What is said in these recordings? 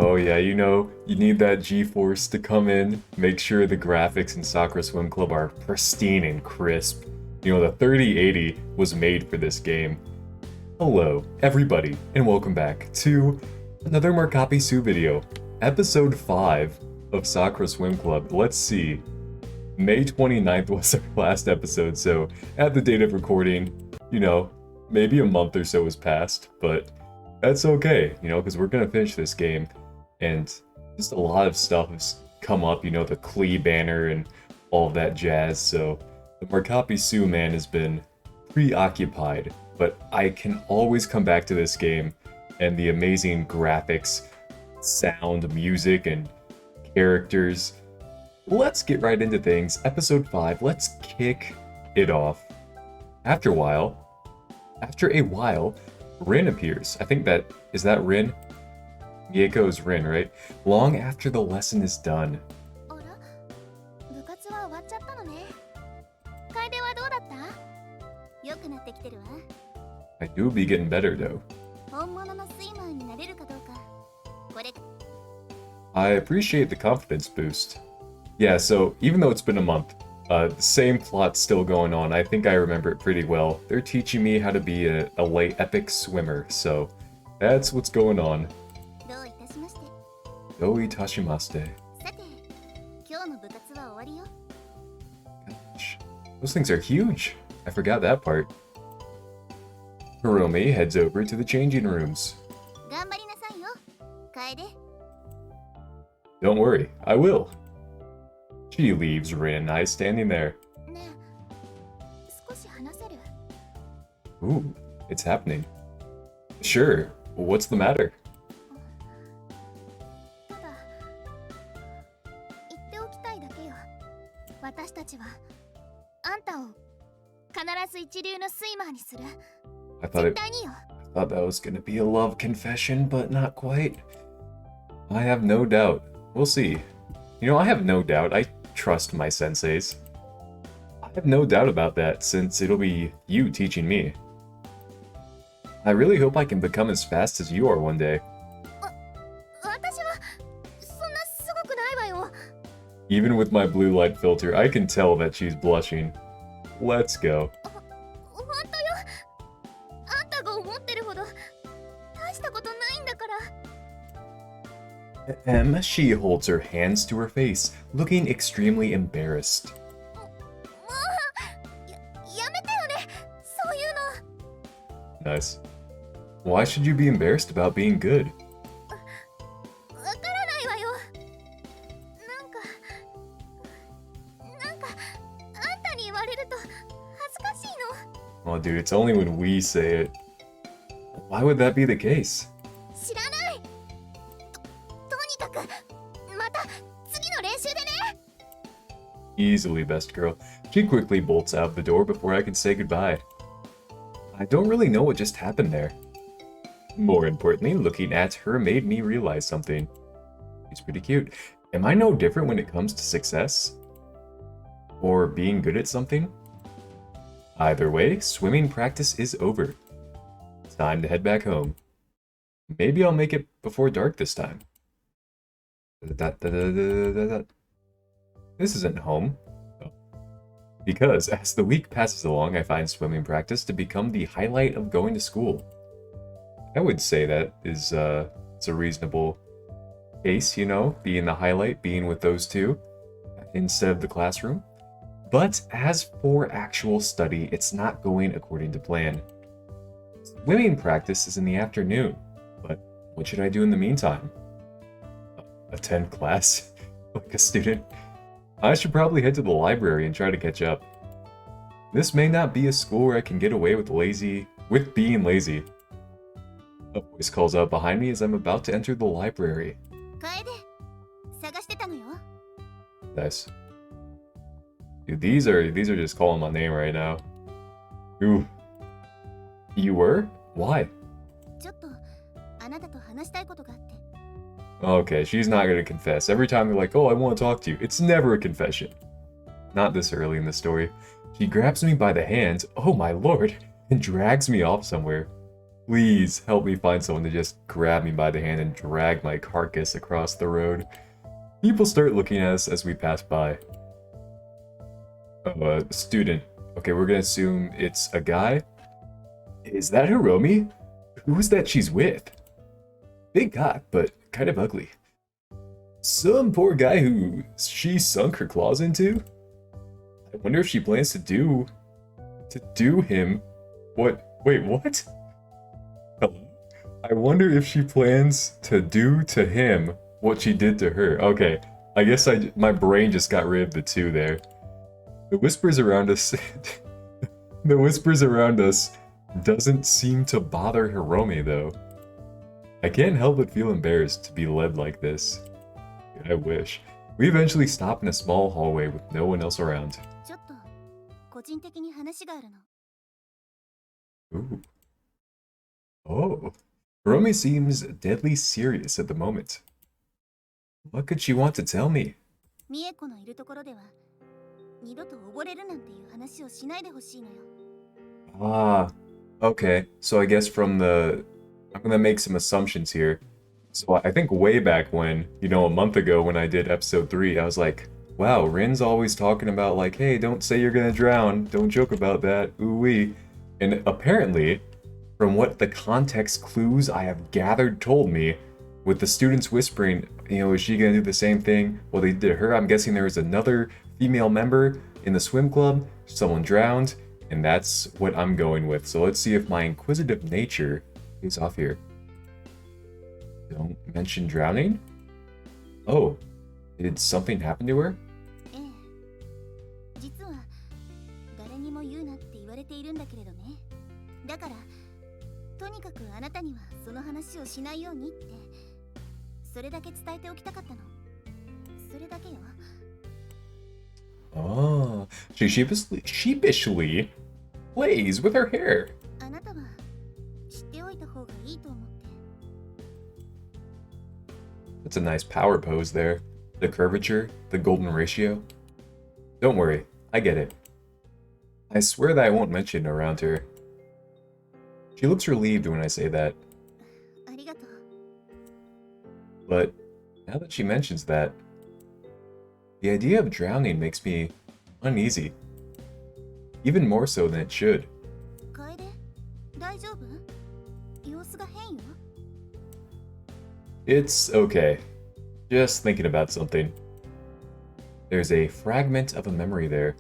Oh yeah, you know, you need that G-force to come in, make sure the graphics in Sakura Swim Club are pristine and crisp. You know, the 3080 was made for this game. Hello, everybody, and welcome back to another Markapi video, episode 5 of Sakura Swim Club. Let's see, May 29th was our last episode, so at the date of recording, you know, maybe a month or so has passed, but that's okay, you know, because we're gonna finish this game. And just a lot of stuff has come up, you know, the Klee banner and all of that jazz, so the Markapi man has been preoccupied, but I can always come back to this game and the amazing graphics, sound, music, and characters. Let's get right into things. Episode 5, let's kick it off. After a while, Rin appears. I think is that Rin? Yeiko's Rin, right? Long after the lesson is done. I do be getting better though. I appreciate the confidence boost. Yeah, so even though it's been a month, the same plot's still going on. I think I remember it pretty well. They're teaching me how to be a late epic swimmer, so that's what's going on. Doi Tashimashite. Gosh, those things are huge. I forgot that part. Hiromi heads over to the changing rooms. Don't worry, I will. She leaves Rin and I standing there. Ooh, it's happening. Sure, what's the matter? I thought that was gonna be a love confession, but not quite. I have no doubt. We'll see. You know, I have no doubt. I trust my senseis. I have no doubt about that, since it'll be you teaching me. I really hope I can become as fast as you are one day. Even with my blue light filter, I can tell that she's blushing. Let's go. She holds her hands to her face, looking extremely embarrassed. Nice. Why should you be embarrassed about being good? Oh dude, it's only when we say it. Why would that be the case? Easily, best girl. She quickly bolts out the door before I can say goodbye. I don't really know what just happened there. More importantly, looking at her made me realize something. She's pretty cute. Am I no different when it comes to success? Or being good at something? Either way, swimming practice is over. It's time to head back home. Maybe I'll make it before dark this time. This isn't home. Because as the week passes along, I find swimming practice to become the highlight of going to school. I would say that is it's a reasonable case, you know, being the highlight, being with those two instead of the classroom. But as for actual study, it's not going according to plan. Swimming practice is in the afternoon, but what should I do in the meantime? Attend class like a student? I should probably head to the library and try to catch up. This may not be a school where I can get away with being lazy. A voice calls out behind me as I'm about to enter the library. Nice. Dude, these are just calling my name right now. Ooh. You were? Why? Okay, she's not gonna confess. Every time they're like, oh, I want to talk to you, it's never a confession. Not this early in the story. She grabs me by the hand, oh my lord, and drags me off somewhere. Please help me find someone to just grab me by the hand and drag my carcass across the road. People start looking at us as we pass by. Student. Okay, we're gonna assume it's a guy. Is that Hiromi? Who's that she's with? Big cock, but kind of ugly. Some poor guy who she sunk her claws into? I wonder if she plans to do him what? Wait, what? Hello? I wonder if she plans to do to him what she did to her. Okay, I guess my brain just got rid of the two there. The whispers around us the whispers around us doesn't seem to bother Hiromi though. I can't help but feel embarrassed to be led like this. I wish. We eventually stop in a small hallway with no one else around. Ooh. Oh. Hiromi seems deadly serious at the moment. What could she want to tell me? Ah, okay. So I guess from the... I'm gonna make some assumptions here. So I think way back when, a month ago when I did episode 3, I was like, wow, Rin's always talking about like, hey, don't say you're gonna drown, don't joke about that, ooh-wee. And apparently, from what the context clues I have gathered told me, with the students whispering, is she gonna do the same thing? Well, they did her. I'm guessing there was another female member in the swim club, someone drowned, and that's what I'm going with. So let's see if my inquisitive nature is off here. Don't mention drowning? Oh, did something happen to her? Oh, she sheepishly plays with her hair. That's a nice power pose there. The curvature, the golden ratio. Don't worry, I get it. I swear that I won't mention it around her. She looks relieved when I say that. But now that she mentions that, the idea of drowning makes me uneasy. Even more so than it should. It's okay. Just thinking about something. There's a fragment of a memory there.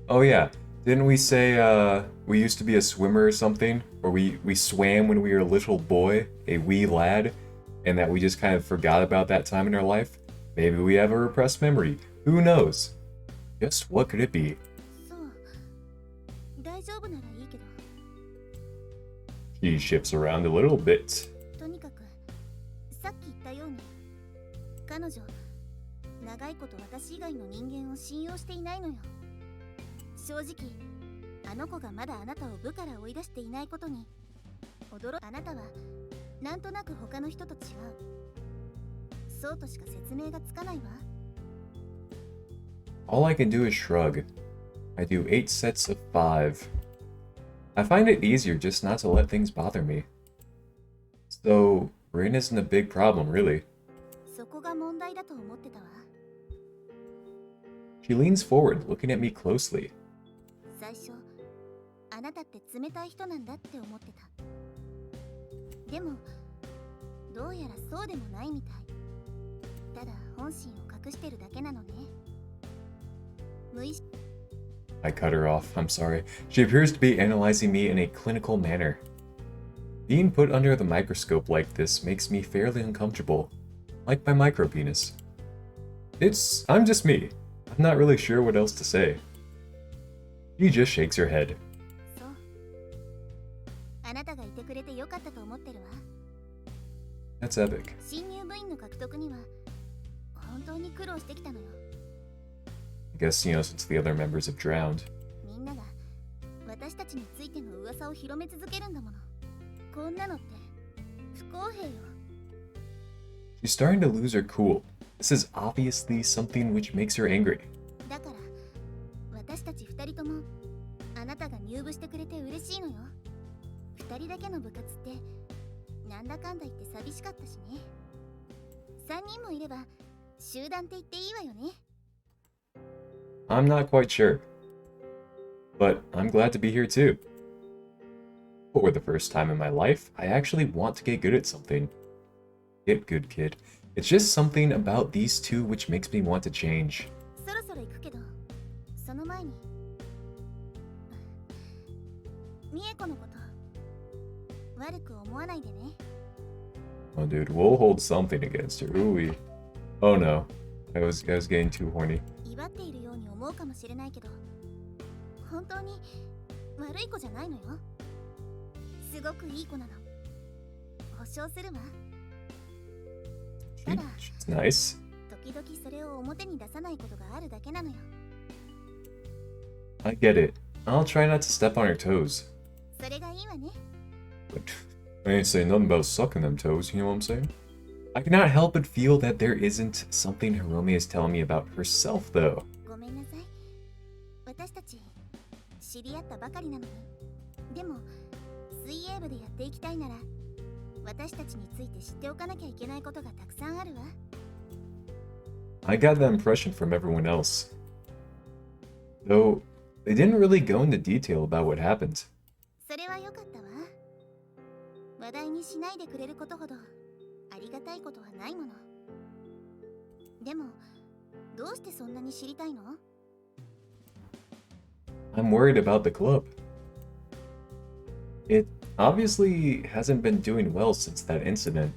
Oh yeah, didn't we say we used to be a swimmer or something? Or we swam when we were a little boy, a wee lad, and that we just kind of forgot about that time in our life? Maybe we have a repressed memory. Who knows? Just what could it be? She shifts around a little bit. All I can do is shrug. I do 8 sets of 5. I find it easier just not to let things bother me. So, Rin isn't a big problem, really. She leans forward, looking at me closely. I cut her off, I'm sorry. She appears to be analyzing me in a clinical manner. Being put under the microscope like this makes me fairly uncomfortable, like my micropenis. I'm just me. I'm not really sure what else to say. She just shakes her head. That's epic. I guess, since the other members have drowned. She's starting to lose her cool. This is obviously something which makes her angry. I'm not quite sure. But I'm glad to be here too. For the first time in my life, I actually want to get good at something. Get good, kid. It's just something about these two which makes me want to change. Oh dude, we'll hold something against her. Ooh. Oh no. I was getting too horny. She's nice. I get it. I'll try not to step on her toes. But I ain't saying nothing about sucking them toes, you know what I'm saying? I cannot help but feel that there isn't something Hiromi is telling me about herself, though. I got that impression from everyone else. Though, they didn't really go into detail about what happened. I'm worried about the club. It obviously hasn't been doing well since that incident.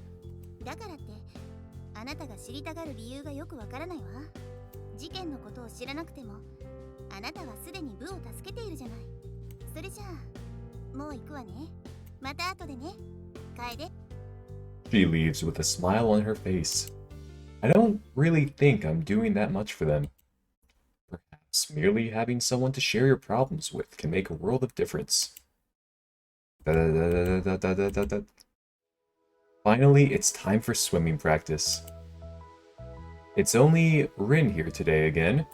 She leaves with a smile on her face. I don't really think I'm doing that much for them. Perhaps merely having someone to share your problems with can make a world of difference. Finally, it's time for swimming practice. It's only Rin here today again.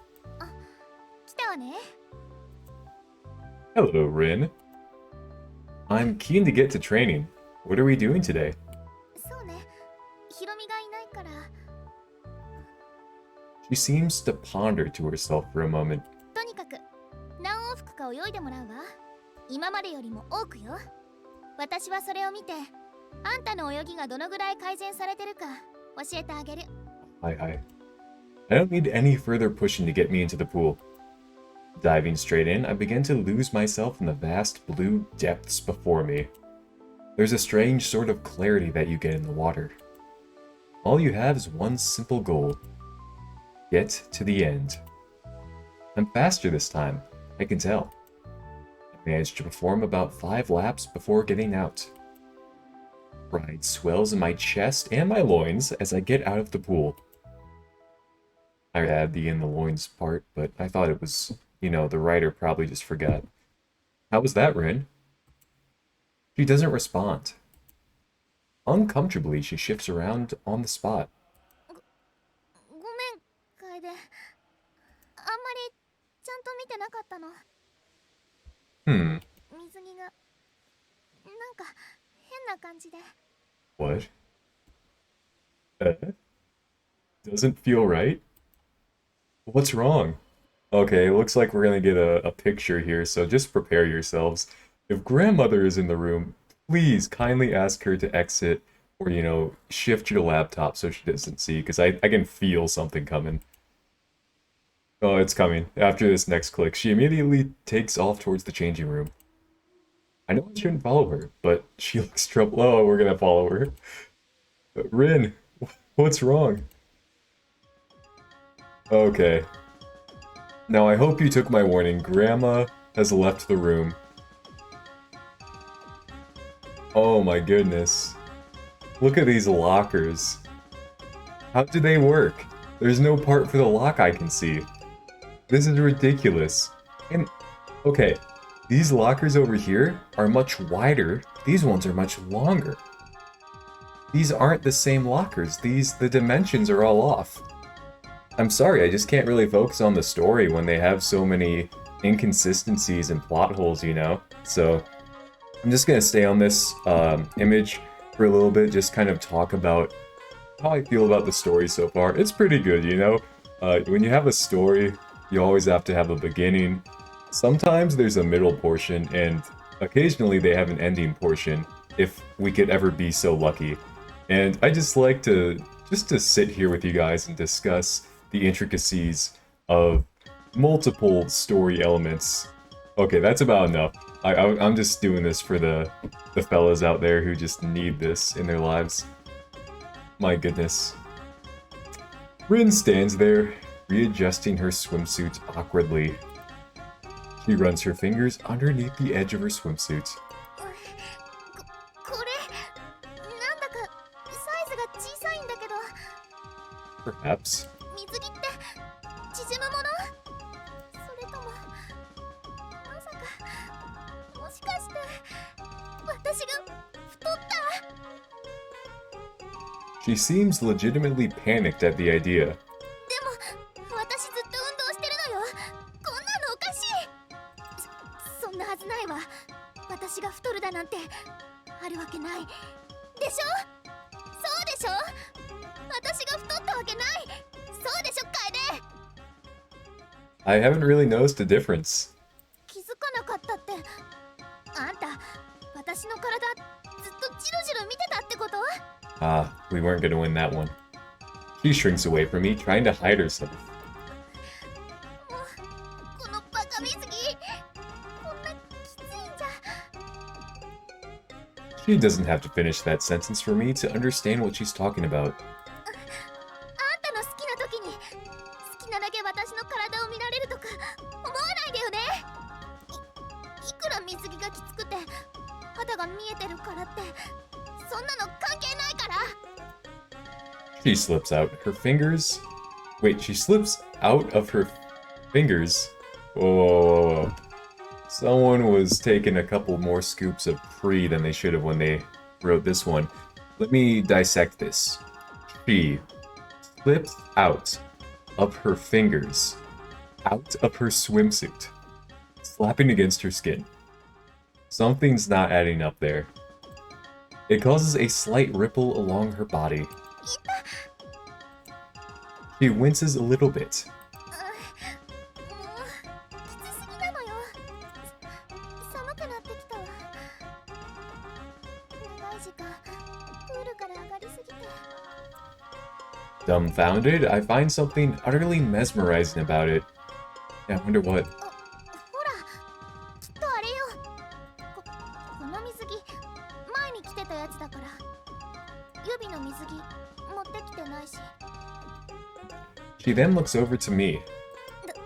Hello, Rin. I'm keen to get to training. What are we doing today? She seems to ponder to herself for a moment. Hi. I don't need any further pushing to get me into the pool. Diving straight in, I begin to lose myself in the vast blue depths before me. There's a strange sort of clarity that you get in the water. All you have is one simple goal. Get to the end. I'm faster this time, I can tell. I managed to perform about 5 laps before getting out. Pride swells in my chest and my loins as I get out of the pool. I add the in the loins part, but I thought it was, you know, the writer probably just forgot. How was that, Rin? She doesn't respond. Uncomfortably, she shifts around on the spot. What? Doesn't feel right? What's wrong? Okay, it looks like we're gonna get a picture here, so just prepare yourselves. If grandmother is in the room, please kindly ask her to exit or, you know, shift your laptop so she doesn't see, because I can feel something coming. Oh, it's coming. After this next click, she immediately takes off towards the changing room. I know I shouldn't follow her, but she looks troubled. Oh, we're gonna follow her. Rin, what's wrong? Okay. Now I hope you took my warning. Grandma has left the room. Oh my goodness. Look at these lockers. How do they work? There's no part for the lock I can see. This is ridiculous. And, okay, these lockers over here are much wider. These ones are much longer. These aren't the same lockers. The dimensions are all off. I'm sorry, I just can't really focus on the story when they have so many inconsistencies and plot holes, you know? So, I'm just gonna stay on this image for a little bit, just kind of talk about how I feel about the story so far. It's pretty good, you know? When you have a story, you always have to have a beginning. Sometimes there's a middle portion, and occasionally they have an ending portion, if we could ever be so lucky. And I just like to sit here with you guys and discuss the intricacies of multiple story elements. Okay, that's about enough. I'm just doing this for the fellas out there who just need this in their lives. My goodness. Rin stands there, readjusting her swimsuit awkwardly. She runs her fingers underneath the edge of her swimsuit. これなんだかサイズが小さいんだけど Perhaps. 水着って縮むものそれともまさかもしかして私が太った She seems legitimately panicked at the idea. でも私ずっと運動してるのよこんなのおかしいそんなはずないわ私が太るだなんてあるわけないでしょそうでしょ私が太ったわけないそうでしょ楓 I haven't really noticed a difference. 気づかなかったってあんた私の体ずっとジロジロ見てたってこと Ah, we weren't gonna win that one. She shrinks away from me, trying to hide herself. もうこのバカ水着こんなきついんじゃ She doesn't have to finish that sentence for me to understand what she's talking about. あんたの好きな時に好きなだけ私の体を見られるとか思わないでよねいくら水着がきつくて肌が見えてるからってそんなの関係ないから She slips out her fingers. Wait, she slips out of her fingers? Whoa, whoa, whoa, whoa. Someone was taking a couple more scoops of pre than they should have when they wrote this one. Let me dissect this. She slips out of her fingers, out of her swimsuit, slapping against her skin. Something's not adding up there. It causes a slight ripple along her body. She winces a little bit. もうきつすぎなのよ寒くなってきたわ長い時間プールから上がりすぎて Dumbfounded, I find something utterly mesmerizing about it. I wonder what. ほらきっとあれよこの水着前に着てたやつだから予備の水着持ってきてないし She then looks over to me. だか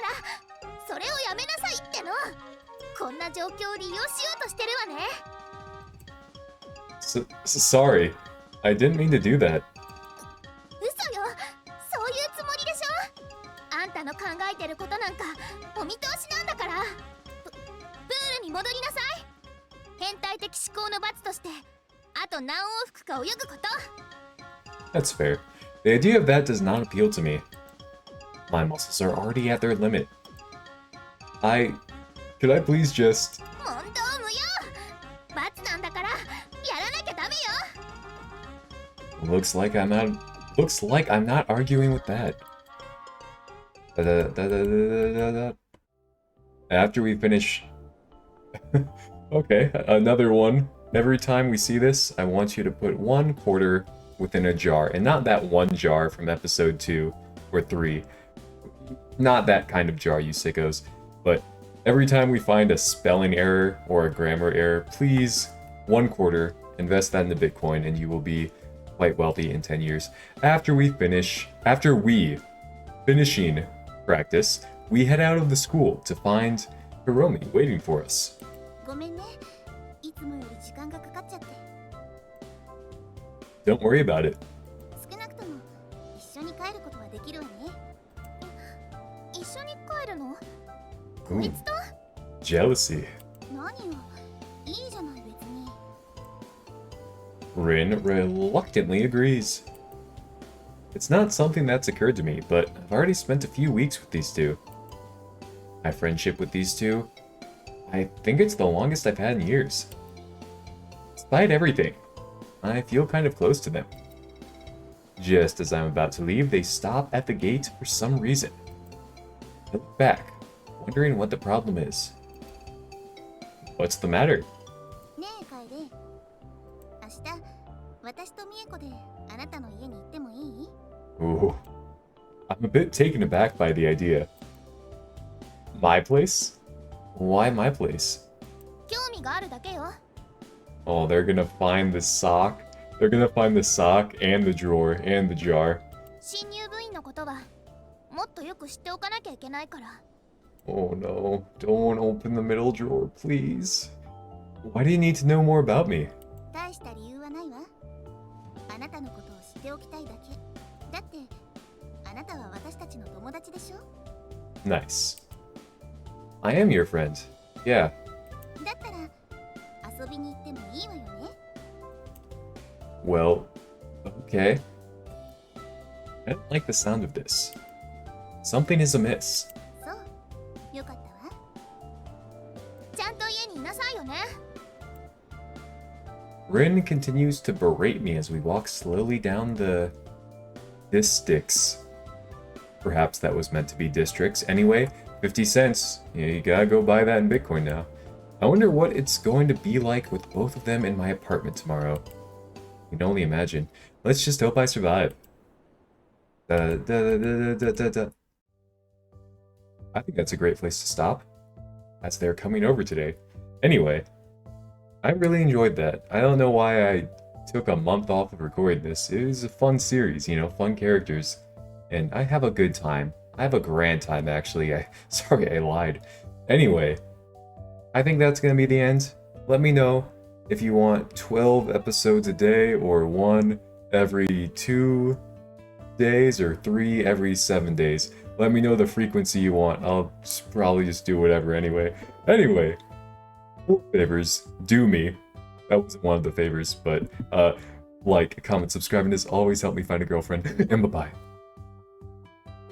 らそれをやめなさいってのこんな状況を利用しようとしてるわね Sorry, I didn't mean to do that. 嘘よそういうつもりでしょあんたの考えてることなんかお見通しなんだからプールに戻りなさい変態的思考の罰としてあと何往復か泳ぐこと That's fair. The idea of that does not appeal to me. My muscles are already at their limit. Could I please just... 問答無用罰なんだからやらなきゃダメよ Looks like I'm not arguing with that. After we finish... Okay, another one. Every time we see this, I want you to put 1 quarter within a jar. And not that one jar from episode 2 or 3. Not that kind of jar, you sickos. But every time we find a spelling error or a grammar error, please, 1 quarter, invest that into Bitcoin and you will be quite wealthy in 10 years. After we finishing practice, we head out of the school to find Hiromi waiting for us. ごめんねいつもより時間がかかっちゃって Don't worry about it. 少なくとも一緒に帰ることはできるわね一緒に帰るのこいつと Jealousy. 何よいいじゃない別に Rin reluctantly agrees. It's not something that's occurred to me, but I've already spent a few weeks with these two. My friendship with these two, I think it's the longest I've had in years. Despite everything, I feel kind of close to them. Just as I'm about to leave, they stop at the gate for some reason. I look back, wondering what the problem is. What's the matter? ねえ楓、明日私と美恵子であなたの家に行ってもいい？ Ooh. I'm a bit taken aback by the idea. My place? Why my place? 興味があるだけよ。 Oh, they're gonna find the sock. They're gonna find the sock and the drawer and the jar. 新入部員のことはもっとよく知っておかなきゃいけないから。 Oh no, don't open the middle drawer, please. Why do you need to know more about me? 大した理由はないわ。あなたのことを知っておきたいだけ。だってあなたは私たちの友達でしょ。 Nice. I am your friend. Yeah. だったら遊びに行ってもいいわよね。 Well, okay. I don't like the sound of this. Something is amiss. そう、よかったわ。ちゃんと家にいなさいよね。 Rin continues to berate me as we walk slowly down the districts. Perhaps that was meant to be districts. Anyway, 50 cents. Yeah, you gotta go buy that in Bitcoin now. I wonder what it's going to be like with both of them in my apartment tomorrow. You can only imagine. Let's just hope I survive. I think that's a great place to stop, as they're coming over today. Anyway, I really enjoyed that. I don't know why I took a month off of recording this. It was a fun series, you know, fun characters. And I have a good time. I have a grand time, actually. Sorry, I lied. Anyway, I think that's gonna be the end. Let me know if you want 12 episodes a day, or 1 every 2 days, or 3 every 7 days. Let me know the frequency you want. I'll probably just do whatever anyway. Anyway, favors, do me. That wasn't one of the favors, but like, comment, subscribe, and this always help me find a girlfriend. And bye-bye.